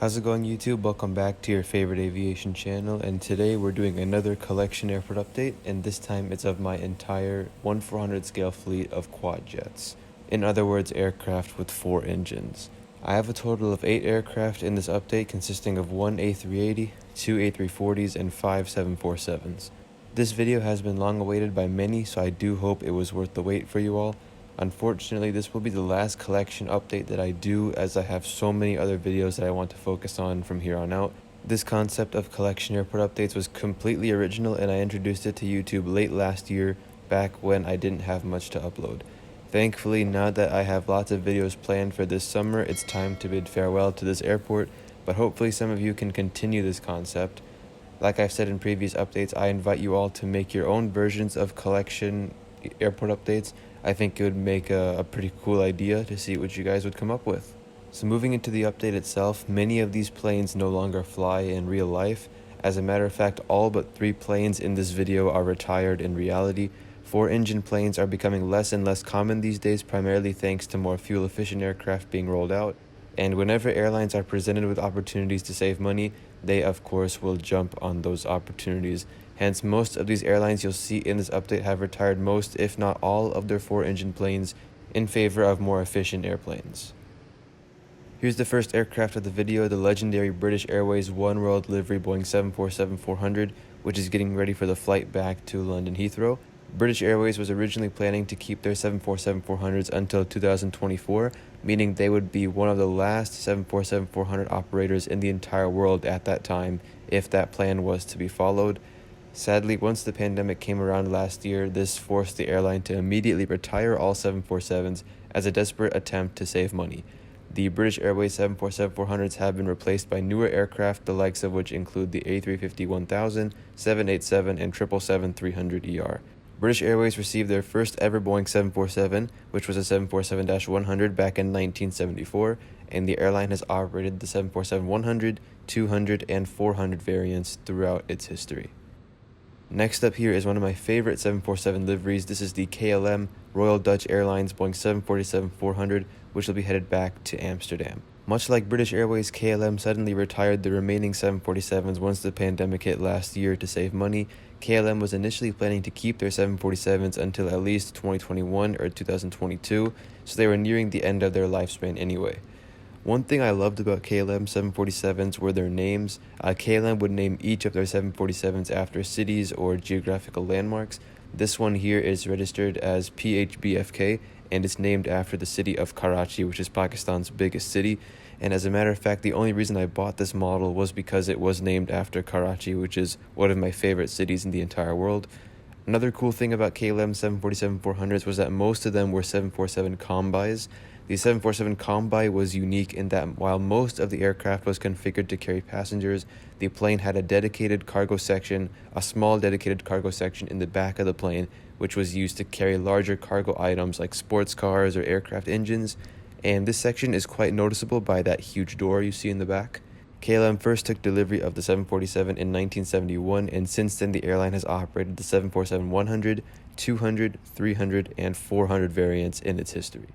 How's it going, YouTube? Welcome back to your favorite aviation channel, and today we're doing another collection airport update, and this time it's of my entire 1/400 scale fleet of quad jets. In other words, aircraft with 4 engines. I have a total of 8 aircraft in this update, consisting of 1 A380, 2 A340s, and 5 747s. This video has been long awaited by many, so I do hope it was worth the wait for you all. Unfortunately, this will be the last collection update that I do, as I have so many other videos that I want to focus on from here on out. This concept of collection airport updates was completely original, and I introduced it to YouTube late last year, back when I didn't have much to upload. Thankfully, now that I have lots of videos planned for this summer, it's time to bid farewell to this airport, but hopefully some of you can continue this concept. Like I've said in previous updates, I invite you all to make your own versions of collection airport updates. I think it would make a pretty cool idea to see what you guys would come up with. So moving into the update itself, many of these planes no longer fly in real life. As a matter of fact, all but 3 planes in this video are retired in reality. 4-engine planes are becoming less and less common these days, primarily thanks to more fuel-efficient aircraft being rolled out. And whenever airlines are presented with opportunities to save money, they of course will jump on those opportunities. Hence, most of these airlines you'll see in this update have retired most, if not all, of their 4-engine planes in favor of more efficient airplanes. Here's the first aircraft of the video, the legendary British Airways Oneworld livery Boeing 747-400, which is getting ready for the flight back to London Heathrow. British Airways was originally planning to keep their 747-400s until 2024, meaning they would be one of the last 747-400 operators in the entire world at that time, if that plan was to be followed. Sadly, once the pandemic came around last year, this forced the airline to immediately retire all 747s as a desperate attempt to save money. The British Airways 747-400s have been replaced by newer aircraft, the likes of which include the A350-1000, 787, and 777-300ER. British Airways received their first ever Boeing 747, which was a 747-100 back in 1974, and the airline has operated the 747-100, 200, and 400 variants throughout its history. Next up here is one of my favorite 747 liveries. This is the KLM Royal Dutch Airlines Boeing 747-400, which will be headed back to Amsterdam. Much like British Airways, KLM suddenly retired the remaining 747s once the pandemic hit last year to save money. KLM was initially planning to keep their 747s until at least 2021 or 2022, so they were nearing the end of their lifespan anyway. One thing I loved about KLM 747s were their names. KLM would name each of their 747s after cities or geographical landmarks. This one here is registered as PHBFK, and it's named after the city of Karachi, which is Pakistan's biggest city. And as a matter of fact, the only reason I bought this model was because it was named after Karachi, which is one of my favorite cities in the entire world. Another cool thing about KLM 747-400s was that most of them were 747 combis. The 747 combi was unique in that while most of the aircraft was configured to carry passengers, the plane had a dedicated cargo section, a small dedicated cargo section in the back of the plane, which was used to carry larger cargo items like sports cars or aircraft engines, and this section is quite noticeable by that huge door you see in the back. KLM first took delivery of the 747 in 1971, and since then the airline has operated the 747-100, 200, 300, and 400 variants in its history.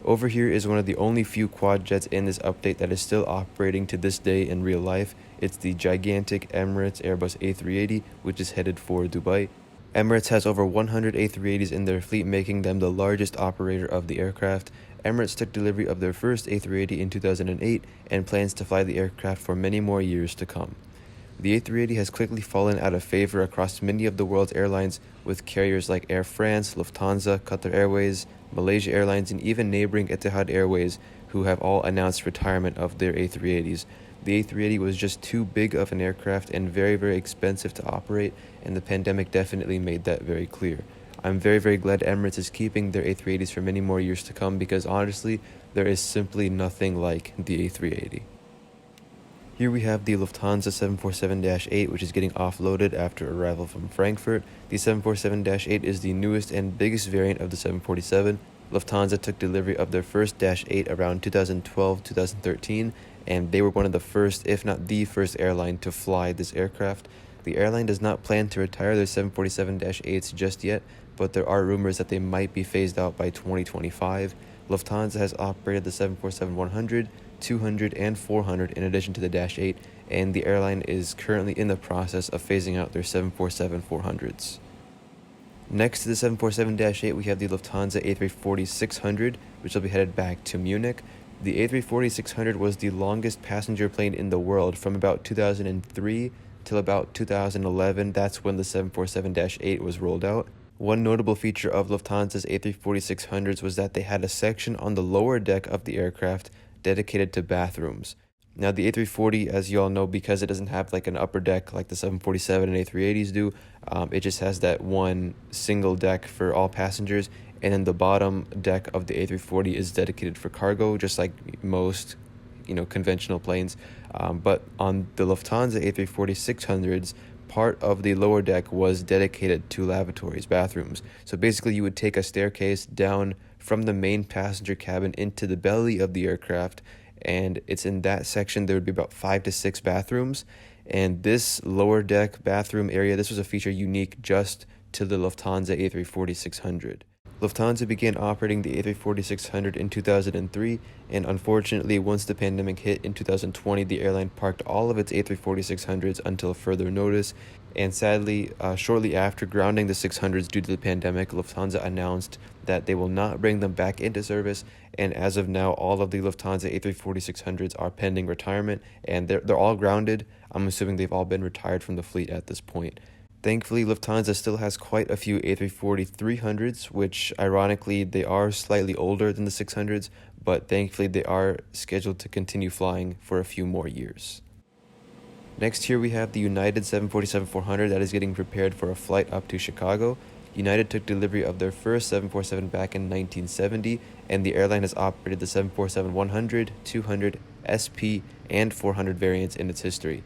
Over here is one of the only few quad jets in this update that is still operating to this day in real life. It's the gigantic Emirates Airbus A380, which is headed for Dubai. Emirates has over 100 A380s in their fleet, making them the largest operator of the aircraft. Emirates took delivery of their first A380 in 2008 and plans to fly the aircraft for many more years to come. The A380 has quickly fallen out of favor across many of the world's airlines, with carriers like Air France, Lufthansa, Qatar Airways, Malaysia Airlines, and even neighboring Etihad Airways, who have all announced retirement of their A380s. The A380 was just too big of an aircraft and very expensive to operate, and the pandemic definitely made that very clear. I'm very glad Emirates is keeping their A380s for many more years to come, because honestly, there is simply nothing like the A380. Here we have the Lufthansa 747-8, which is getting offloaded after arrival from Frankfurt. The 747-8 is the newest and biggest variant of the 747. Lufthansa took delivery of their first Dash 8 around 2012-2013, and they were one of the first, if not the first airline to fly this aircraft. The airline does not plan to retire their 747-8s just yet, but there are rumors that they might be phased out by 2025. Lufthansa has operated the 747-100, 200, and 400 in addition to the Dash 8, and the airline is currently in the process of phasing out their 747-400s. Next to the 747-8, we have the Lufthansa A340-600, which will be headed back to Munich. The A340-600 was the longest passenger plane in the world from about 2003 till about 2011. That's when the 747-8 was rolled out. One notable feature of Lufthansa's A340-600s was that they had a section on the lower deck of the aircraft dedicated to bathrooms. Now, the A340, as you all know, because it doesn't have like an upper deck like the 747 and A380s do, it just has that one single deck for all passengers, and then the bottom deck of the A340 is dedicated for cargo, just like most, conventional planes. But on the Lufthansa A340-600s, part of the lower deck was dedicated to lavatories, bathrooms. So basically, you would take a staircase down from the main passenger cabin into the belly of the aircraft, and it's in that section there would be about 5 to 6 bathrooms. And this lower deck bathroom area, this was a feature unique just to the Lufthansa A340-600. Lufthansa began operating the A340-600 in 2003, and unfortunately, once the pandemic hit in 2020, the airline parked all of its A340-600s until further notice. And sadly, shortly after grounding the 600s due to the pandemic, Lufthansa announced that they will not bring them back into service, and as of now, all of the Lufthansa A340-600s are pending retirement, and they're all grounded. I'm assuming they've all been retired from the fleet at this point. Thankfully, Lufthansa still has quite a few A340-300s, which ironically, they are slightly older than the 600s, but thankfully they are scheduled to continue flying for a few more years. Next here we have the United 747-400 that is getting prepared for a flight up to Chicago. United took delivery of their first 747 back in 1970, and the airline has operated the 747-100, 200, SP, and 400 variants in its history.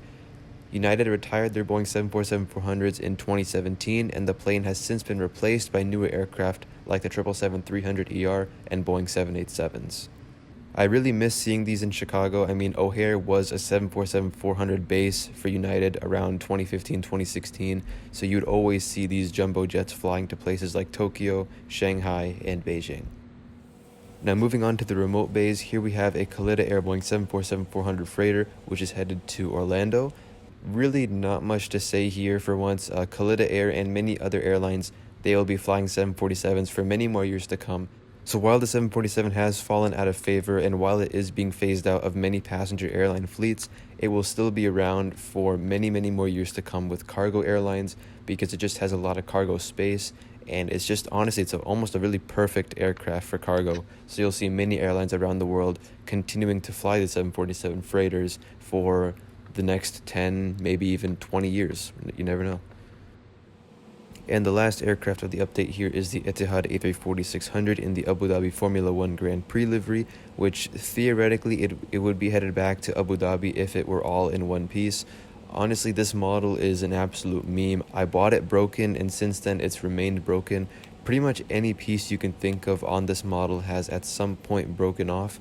United retired their Boeing 747-400s in 2017, and the plane has since been replaced by newer aircraft like the 777-300ER and Boeing 787s. I really miss seeing these in Chicago. I mean, O'Hare was a 747-400 base for United around 2015-2016, so you'd always see these jumbo jets flying to places like Tokyo, Shanghai, and Beijing. Now moving on to the remote bays, here we have a Kalita Air Boeing 747-400 freighter, which is headed to Orlando. Really not much to say here for once. Kalita Air and many other airlines, they will be flying 747s for many more years to come. So while the 747 has fallen out of favor and while it is being phased out of many passenger airline fleets, it will still be around for many more years to come with cargo airlines because it just has a lot of cargo space, and it's just honestly almost a really perfect aircraft for cargo. So you'll see many airlines around the world continuing to fly the 747 freighters for the next 10, maybe even 20 years. You never know. And the last aircraft of the update here is the Etihad A340600 in the Abu Dhabi Formula 1 Grand Prix livery, which theoretically it would be headed back to Abu Dhabi if it were all in one piece. Honestly, this model is an absolute meme. I bought it broken, and since then it's remained broken. Pretty much any piece you can think of on this model has at some point broken off.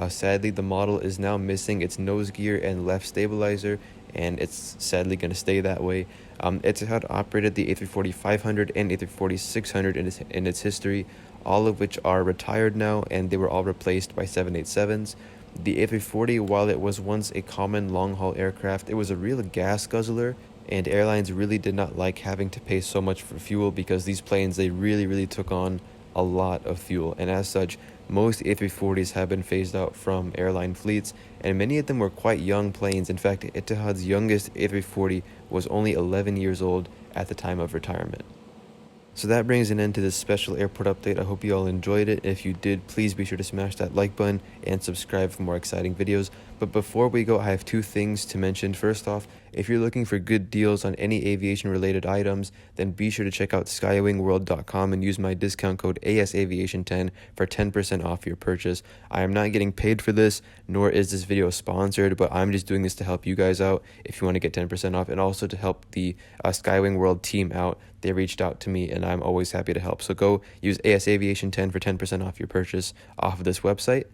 Sadly, the model is now missing its nose gear and left stabilizer, and it's sadly going to stay that way. Etihad operated the A340-500 and A340-600 in its history, all of which are retired now, and they were all replaced by 787s. The A340, while it was once a common long-haul aircraft, it was a real gas guzzler, and airlines really did not like having to pay so much for fuel because these planes, they really took on a lot of fuel, and as such, most A340s have been phased out from airline fleets, and many of them were quite young planes. In fact, Etihad's youngest A340 was only 11 years old at the time of retirement. So that brings an end to this special airport update. I hope you all enjoyed it. If you did, please be sure to smash that like button and subscribe for more exciting videos. But before we go, I have two things to mention. First off, if you're looking for good deals on any aviation related items, then be sure to check out skywingworld.com and use my discount code ASAviation10 for 10% off your purchase. I am not getting paid for this, nor is this video sponsored, but I'm just doing this to help you guys out if you want to get 10% off, and also to help the Skywing World team out. They reached out to me, and I'm always happy to help. So go use ASAviation10 for 10% off your purchase off of this website.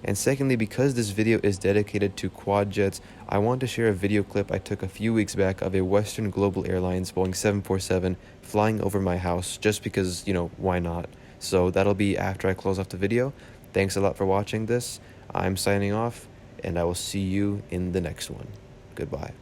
And secondly, because this video is dedicated to quad jets, I want to share a video clip I took a few weeks back of a Western Global Airlines Boeing 747 flying over my house, just because, why not? So that'll be after I close off the video. Thanks a lot for watching this. I'm signing off, and I will see you in the next one. Goodbye.